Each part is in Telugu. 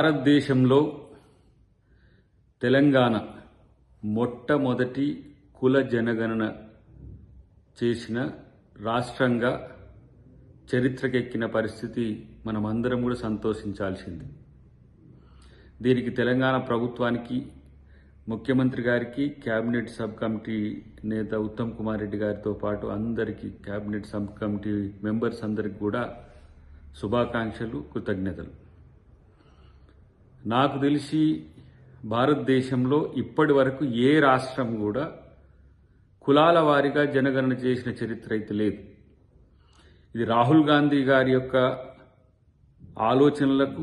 భారతదేశంలో తెలంగాణ మొట్టమొదటి కుల జనగణన చేసిన రాష్ట్రంగా చరిత్రకెక్కిన పరిస్థితి మనమందరం కూడా సంతోషించాల్సింది. దీనికి తెలంగాణ ప్రభుత్వానికి, ముఖ్యమంత్రి గారికి, కేబినెట్ సబ్ కమిటీ నేత ఉత్తమ్ కుమార్ రెడ్డి గారితో పాటు అందరికీ, కేబినెట్ సబ్ కమిటీ మెంబర్స్ అందరికి కూడా శుభాకాంక్షలు, కృతజ్ఞతలు. నాకు తెలిసి భారతదేశంలో ఇప్పటి వరకు ఏ రాష్ట్రం కూడా కులాల వారీగా జనగణన చేసిన చరిత్ర అయితే లేదు. ఇది రాహుల్ గాంధీ గారి యొక్క ఆలోచనలకు,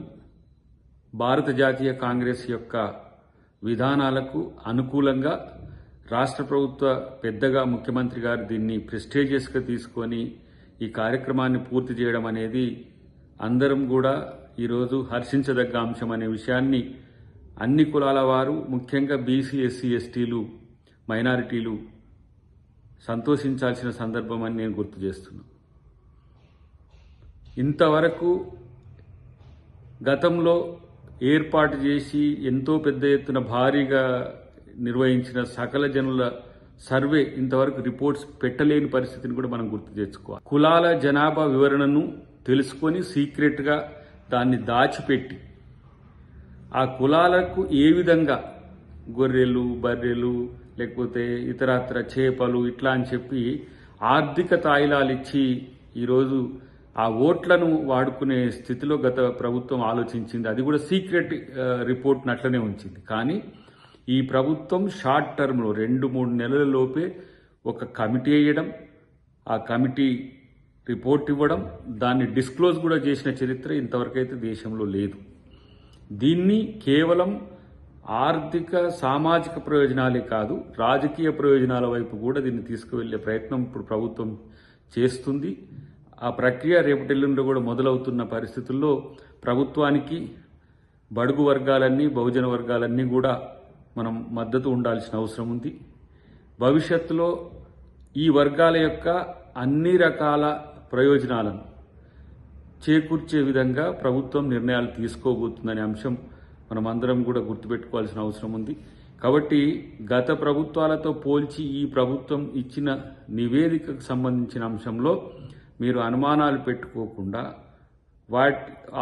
భారత జాతీయ కాంగ్రెస్ యొక్క విధానాలకు అనుకూలంగా రాష్ట్ర ప్రభుత్వ పెద్దగా ముఖ్యమంత్రి గారు దీన్ని ప్రెస్టీజియస్గా తీసుకొని ఈ కార్యక్రమాన్ని పూర్తి చేయడం అనేది అందరం కూడా ఈరోజు హర్షించదగ్గ అంశం అనే విషయాన్ని అన్ని కులాల వారు, ముఖ్యంగా బీసీ, ఎస్సీ, ఎస్టీలు, మైనారిటీలు సంతోషించాల్సిన సందర్భం అని నేను గుర్తు చేస్తున్నాను. ఇంతవరకు గతంలో ఏర్పాటు చేసి ఎంతో పెద్ద ఎత్తున భారీగా నిర్వహించిన సకల జనుల సర్వే ఇంతవరకు రిపోర్ట్స్ పెట్టలేని పరిస్థితిని కూడా మనం గుర్తు తెచ్చుకోవాలి. కులాల జనాభా వివరణను తెలుసుకొని సీక్రెట్గా దాన్ని దాచిపెట్టి ఆ కులాలకు ఏ విధంగా గొర్రెలు, బర్రెలు, లేకపోతే ఇతరత్ర చేపలు ఇట్లా అని చెప్పి ఆర్థిక తాయిలాలు ఇచ్చి ఈరోజు ఆ ఓట్లను వాడుకునే స్థితిలో గత ప్రభుత్వం ఆలోచించింది. అది కూడా సీక్రెట్ రిపోర్ట్ని అట్లనే ఉంచింది. కానీ ఈ ప్రభుత్వం షార్ట్ టర్మ్లో 2-3 నెలల లోపే ఒక కమిటీ వేయడం, ఆ కమిటీ రిపోర్ట్ ఇవ్వడం, దాన్ని డిస్క్లోజ్ కూడా చేసిన చరిత్ర ఇంతవరకైతే దేశంలో లేదు. దీన్ని కేవలం ఆర్థిక, సామాజిక ప్రయోజనాలే కాదు, రాజకీయ ప్రయోజనాల వైపు కూడా దీన్ని తీసుకువెళ్లే ప్రయత్నం ఇప్పుడు ప్రభుత్వం చేస్తుంది. ఆ ప్రక్రియ రేపటెల్లుండి కూడా మొదలవుతున్న పరిస్థితుల్లో ప్రభుత్వానికి బడుగు వర్గాలన్నీ, బహుజన వర్గాలన్నీ కూడా మనం మద్దతు ఉండాల్సిన అవసరం ఉంది. భవిష్యత్తులో ఈ వర్గాల యొక్క అన్ని రకాల ప్రయోజనాలను చేకూర్చే విధంగా ప్రభుత్వం నిర్ణయాలు తీసుకోబోతుందనే అంశం మనమందరం కూడా గుర్తుపెట్టుకోవాల్సిన అవసరం ఉంది. కాబట్టి గత ప్రభుత్వాలతో పోల్చి ఈ ప్రభుత్వం ఇచ్చిన నివేదికకు సంబంధించిన అంశంలో మీరు అనుమానాలు పెట్టుకోకుండా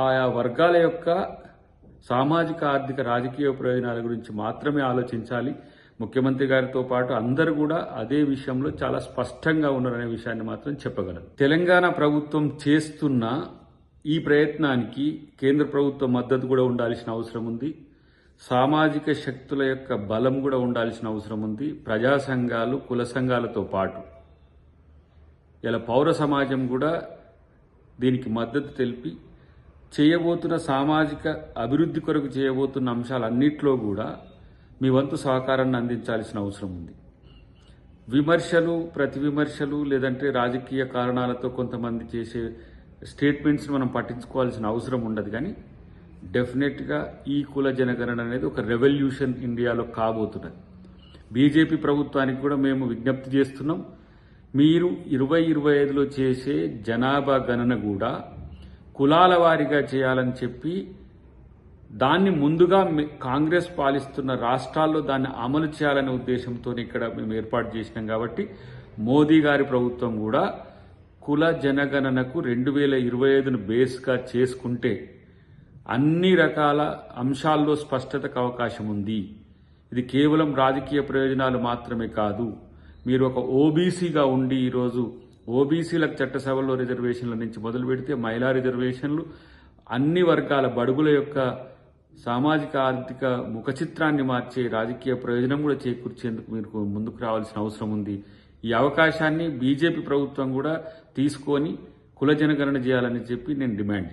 ఆయా వర్గాల యొక్క సామాజిక, ఆర్థిక, రాజకీయ ప్రయోజనాల గురించి మాత్రమే ఆలోచించాలి. ముఖ్యమంత్రి గారితో పాటు అందరూ కూడా అదే విషయంలో చాలా స్పష్టంగా ఉన్నారనే విషయాన్ని మాత్రం చెప్పగలరు. తెలంగాణ ప్రభుత్వం చేస్తున్న ఈ ప్రయత్నానికి కేంద్ర ప్రభుత్వ మద్దతు కూడా ఉండాల్సిన అవసరం ఉంది. సామాజిక శక్తుల యొక్క బలం కూడా ఉండాల్సిన అవసరం ఉంది. ప్రజా సంఘాలు, కుల సంఘాలతో పాటు ఇలా పౌర సమాజం కూడా దీనికి మద్దతు తెలిపి చేయబోతున్న సామాజిక అభివృద్ధి కొరకు చేయబోతున్న అంశాలన్నింటిలో కూడా మీ వంతు సహకారాన్ని అందించాల్సిన అవసరం ఉంది. విమర్శలు, ప్రతి విమర్శలు, లేదంటే రాజకీయ కారణాలతో కొంతమంది చేసే స్టేట్మెంట్స్ మనం పట్టించుకోవాల్సిన అవసరం ఉండదు. కానీ డెఫినెట్గా ఈ కుల జనగణన అనేది ఒక రెవల్యూషన్ ఇండియాలో కాబోతున్నది. బీజేపీ ప్రభుత్వానికి కూడా మేము విజ్ఞప్తి చేస్తున్నాం, మీరు 2025లో చేసే జనాభా గణన కూడా కులాల వారీగా చేయాలని చెప్పి దాన్ని ముందుగా కాంగ్రెస్ పాలిస్తున్న రాష్ట్రాల్లో దాన్ని అమలు చేయాలనే ఉద్దేశంతో ఇక్కడ మేము ఏర్పాటు చేసినాం. కాబట్టి మోదీ గారి ప్రభుత్వం కూడా కుల జనగణనకు 2025ను బేస్గా చేసుకుంటే అన్ని రకాల అంశాల్లో స్పష్టతకు అవకాశం ఉంది. ఇది కేవలం రాజకీయ ప్రయోజనాలు మాత్రమే కాదు. మీరు ఒక ఓబీసీగా ఉండి ఈరోజు ఓబీసీలకు చట్టసభలో రిజర్వేషన్ల నుంచి మొదలు పెడితే మహిళా రిజర్వేషన్లు, అన్ని వర్గాల బడుగుల యొక్క సామాజిక, ఆర్థిక ముఖ చిత్రాన్ని మార్చే రాజకీయ ప్రయోజనం కూడా చేకూర్చేందుకు మీరు ముందుకు రావాల్సిన అవసరం ఉంది. ఈ అవకాశాన్ని బీజేపీ ప్రభుత్వం కూడా తీసుకొని కుల జనగణన చేయాలని చెప్పి నేను డిమాండ్ చేస్తాను.